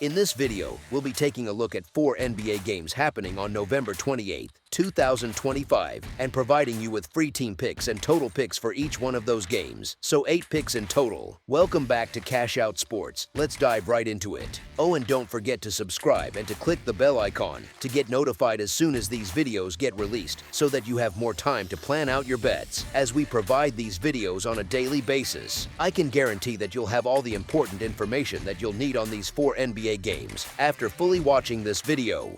In this video, we'll be taking a look at 4 NBA games happening on November 28, 2025, and providing you with free team picks and total picks for each one of those games, so 8 picks in total. Welcome back to Cash Out Sports. Let's dive right into it. Oh, and don't forget to subscribe and to click the bell icon to get notified as soon as these videos get released, so that you have more time to plan out your bets. As we provide these videos on a daily basis, I can guarantee that you'll have all the important information that you'll need on these 4 NBA games after fully watching this video.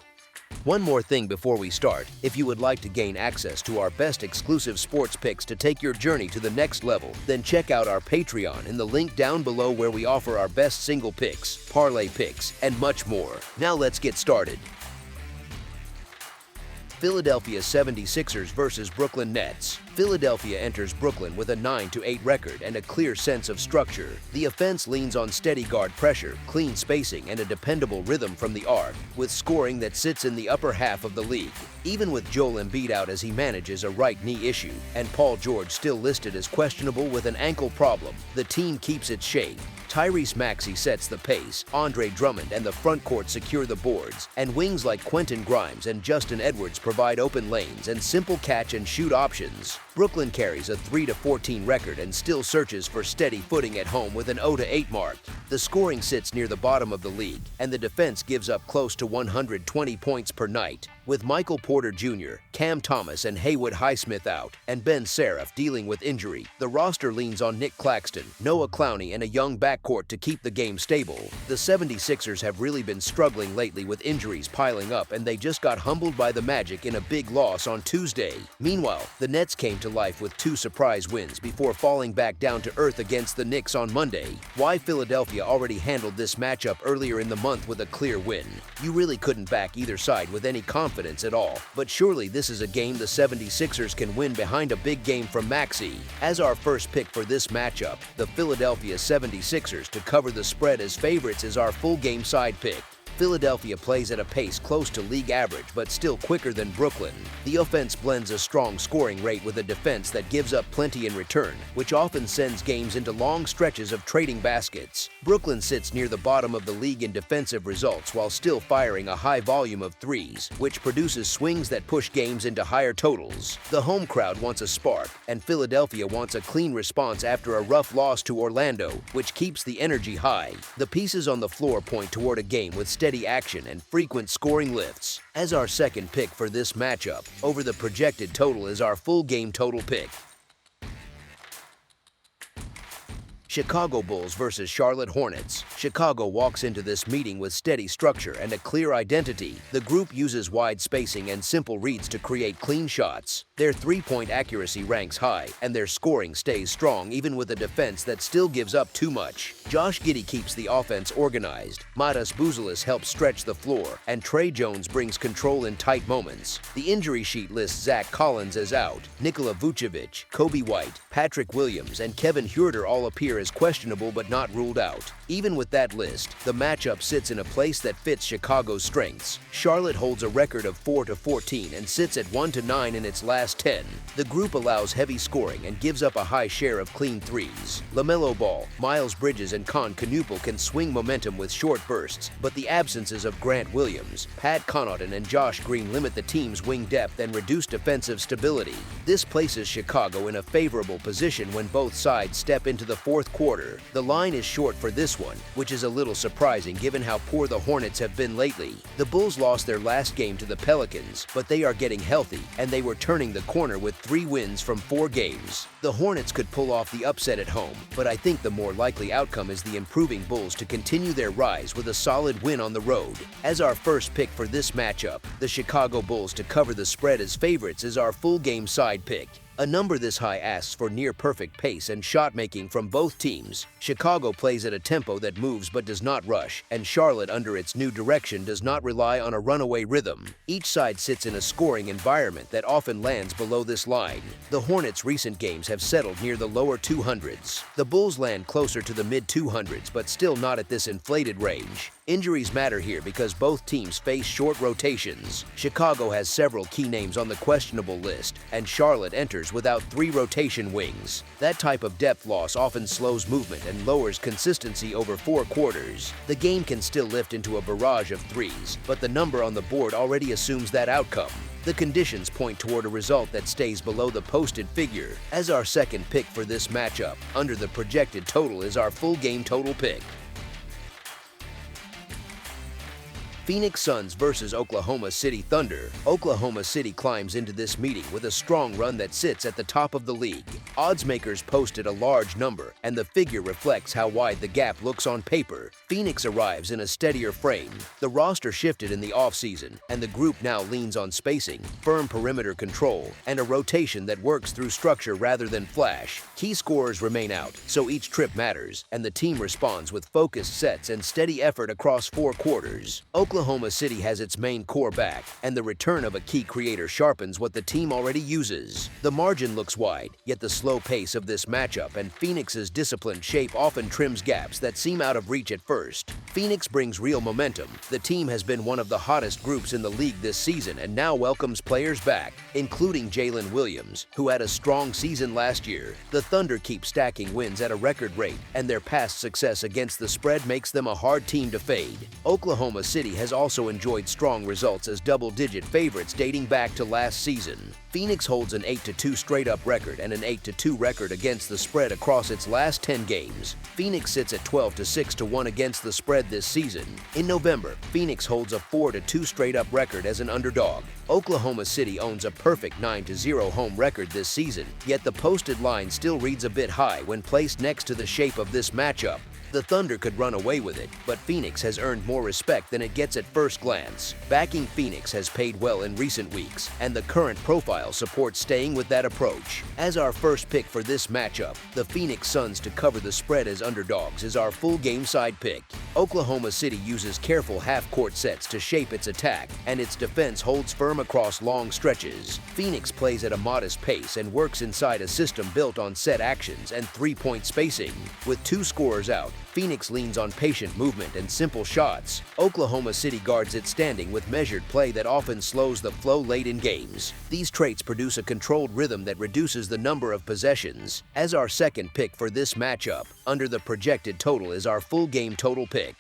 One more thing before we start: if you would like to gain access to our best exclusive sports picks to take your journey to the next level, then check out our Patreon in the link down below, where we offer our best single picks, parlay picks, and much more. Now let's get started. Philadelphia 76ers versus Brooklyn Nets. Philadelphia enters Brooklyn with a 9-8 record and a clear sense of structure. The offense leans on steady guard pressure, clean spacing, and a dependable rhythm from the arc, with scoring that sits in the upper half of the league. Even with Joel Embiid out as he manages a right knee issue, and Paul George still listed as questionable with an ankle problem, the team keeps its shape. Tyrese Maxey sets the pace, Andre Drummond and the front court secure the boards, and wings like Quentin Grimes and Justin Edwards provide open lanes and simple catch-and-shoot options. Brooklyn carries a 3-14 record and still searches for steady footing at home with an 0-8 mark. The scoring sits near the bottom of the league, and the defense gives up close to 120 points per night. With Michael Porter Jr., Cam Thomas and Haywood Highsmith out, and Ben Seraph dealing with injury, the roster leans on Nick Claxton, Noah Clowney, and a young backcourt to keep the game stable. The 76ers have really been struggling lately with injuries piling up, and they just got humbled by the Magic in a big loss on Tuesday. Meanwhile, the Nets came to life with 2 surprise wins before falling back down to earth against the Knicks on Monday. Why Philadelphia already handled this matchup earlier in the month with a clear win? You really couldn't back either side with any confidence at all, but surely this is a game the 76ers can win behind a big game from Maxey. As our first pick for this matchup, the Philadelphia 76ers to cover the spread as favorites is our full game side pick. Philadelphia plays at a pace close to league average but still quicker than Brooklyn. The offense blends a strong scoring rate with a defense that gives up plenty in return, which often sends games into long stretches of trading baskets. Brooklyn sits near the bottom of the league in defensive results while still firing a high volume of threes, which produces swings that push games into higher totals. The home crowd wants a spark, and Philadelphia wants a clean response after a rough loss to Orlando, which keeps the energy high. The pieces on the floor point toward a game with steady action and frequent scoring lifts. As our second pick for this matchup, over the projected total is our full game total pick. Chicago Bulls versus Charlotte Hornets. Chicago walks into this meeting with steady structure and a clear identity. The group uses wide spacing and simple reads to create clean shots. Their three-point accuracy ranks high, and their scoring stays strong even with a defense that still gives up too much. Josh Giddey keeps the offense organized. Matas Buzelis helps stretch the floor, and Trey Jones brings control in tight moments. The injury sheet lists Zach Collins as out. Nikola Vucevic, Kobe White, Patrick Williams, and Kevin Huerter all appear as questionable but not ruled out. Even with that list, the matchup sits in a place that fits Chicago's strengths. Charlotte holds a record of 4-14 and sits at 1-9 in its last 10. The group allows heavy scoring and gives up a high share of clean threes. LaMelo Ball, Miles Bridges, and Con Knuppel can swing momentum with short bursts, but the absences of Grant Williams, Pat Connaughton, and Josh Green limit the team's wing depth and reduce defensive stability. This places Chicago in a favorable position when both sides step into the fourth quarter. The line is short for this one, which is a little surprising given how poor the Hornets have been lately. The Bulls lost their last game to the Pelicans, but they are getting healthy, and they were turning the corner with 3 wins from 4 games. The Hornets could pull off the upset at home, but I think the more likely outcome is the improving Bulls to continue their rise with a solid win on the road. As our first pick for this matchup, the Chicago Bulls to cover the spread as favorites is our full game side pick. A number this high asks for near-perfect pace and shot-making from both teams. Chicago plays at a tempo that moves but does not rush, and Charlotte, under its new direction, does not rely on a runaway rhythm. Each side sits in a scoring environment that often lands below this line. The Hornets' recent games have settled near the lower 200s. The Bulls land closer to the mid-200s, but still not at this inflated range. Injuries matter here because both teams face short rotations. Chicago has several key names on the questionable list, and Charlotte enters starters without 3 rotation wings. That type of depth loss often slows movement and lowers consistency over 4 quarters. The game can still lift into a barrage of threes, but the number on the board already assumes that outcome. The conditions point toward a result that stays below the posted figure. As our second pick for this matchup, under the projected total is our full game total pick. Phoenix Suns versus Oklahoma City Thunder. Oklahoma City climbs into this meeting with a strong run that sits at the top of the league. Odds makers posted a large number, and the figure reflects how wide the gap looks on paper. Phoenix arrives in a steadier frame. The roster shifted in the offseason, and the group now leans on spacing, firm perimeter control, and a rotation that works through structure rather than flash. Key scorers remain out, so each trip matters, and the team responds with focused sets and steady effort across 4 quarters. Oklahoma City has its main core back, and the return of a key creator sharpens what the team already uses. The margin looks wide, yet the slow pace of this matchup and Phoenix's disciplined shape often trims gaps that seem out of reach at first. Phoenix brings real momentum. The team has been one of the hottest groups in the league this season and now welcomes players back, including Jalen Williams, who had a strong season last year. The Thunder keep stacking wins at a record rate, and their past success against the spread makes them a hard team to fade. Oklahoma City has also enjoyed strong results as double-digit favorites dating back to last season. Phoenix holds an 8-2 straight-up record and an 8-2 record against the spread across its last 10 games. Phoenix sits at 12-6-1 against the spread this season. In November, Phoenix holds a 4-2 straight-up record as an underdog. Oklahoma City owns a perfect 9-0 home record this season, yet the posted line still reads a bit high when placed next to the shape of this matchup. The Thunder could run away with it, but Phoenix has earned more respect than it gets at first glance. Backing Phoenix has paid well in recent weeks, and the current profile supports staying with that approach. As our first pick for this matchup, the Phoenix Suns to cover the spread as underdogs is our full game side pick. Oklahoma City uses careful half-court sets to shape its attack, and its defense holds firm across long stretches. Phoenix plays at a modest pace and works inside a system built on set actions and 3-point spacing. With 2 scorers out, Phoenix leans on patient movement and simple shots. Oklahoma City guards its standing with measured play that often slows the flow late in games. These traits produce a controlled rhythm that reduces the number of possessions. As our second pick for this matchup, under the projected total is our full game total pick.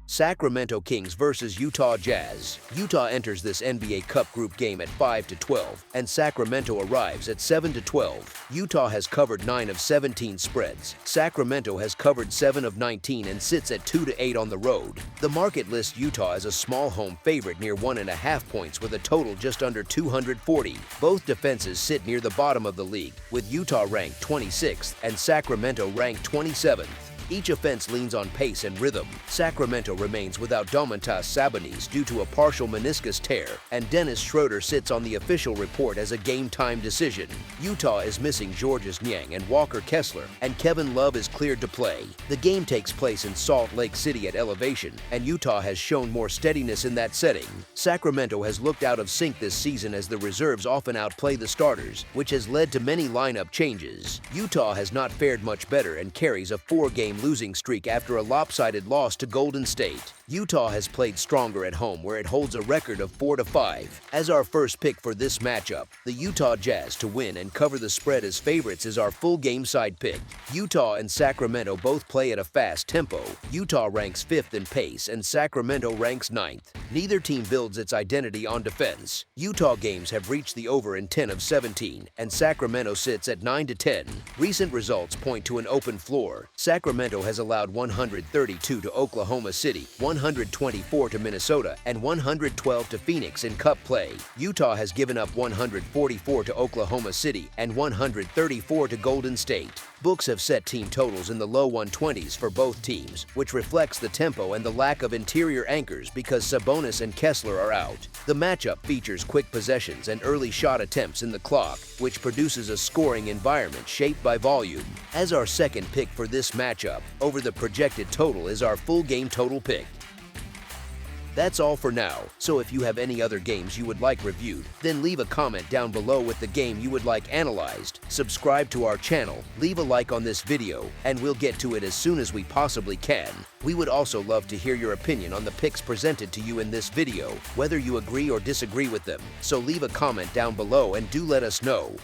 Sacramento Kings versus Utah Jazz. Utah enters this NBA Cup group game at 5-12, and Sacramento arrives at 7-12. Utah has covered 9 of 17 spreads. Sacramento has covered 7 of 19 and sits at 2-8 on the road. The market lists Utah as a small home favorite near 1.5 points with a total just under 240. Both defenses sit near the bottom of the league, with Utah ranked 26th and Sacramento ranked 27th. Each offense leans on pace and rhythm. Sacramento remains without Domantas Sabonis due to a partial meniscus tear, and Dennis Schroeder sits on the official report as a game-time decision. Utah is missing Georges Niang and Walker Kessler, and Kevin Love is cleared to play. The game takes place in Salt Lake City at elevation, and Utah has shown more steadiness in that setting. Sacramento has looked out of sync this season as the reserves often outplay the starters, which has led to many lineup changes. Utah has not fared much better and carries a 4-game losing streak after a lopsided loss to Golden State. Utah has played stronger at home, where it holds a record of 4-5. As our first pick for this matchup, the Utah Jazz to win and cover the spread as favorites is our full game side pick. Utah and Sacramento both play at a fast tempo. Utah ranks 5th in pace and Sacramento ranks 9th. Neither team builds its identity on defense. Utah games have reached the over in 10 of 17, and Sacramento sits at 9-10. Recent results point to an open floor. Sacramento has allowed 132 to Oklahoma City, 124 to Minnesota, and 112 to Phoenix in Cup play. Utah has given up 144 to Oklahoma City and 134 to Golden State. Books have set team totals in the low 120s for both teams, which reflects the tempo and the lack of interior anchors because Sabonis and Kessler are out. The matchup features quick possessions and early shot attempts in the clock, which produces a scoring environment shaped by volume. As our second pick for this matchup, over the projected total is our full game total pick. That's all for now, so if you have any other games you would like reviewed, then leave a comment down below with the game you would like analyzed. Subscribe to our channel, leave a like on this video, and we'll get to it as soon as we possibly can. We would also love to hear your opinion on the picks presented to you in this video, whether you agree or disagree with them, so leave a comment down below and do let us know.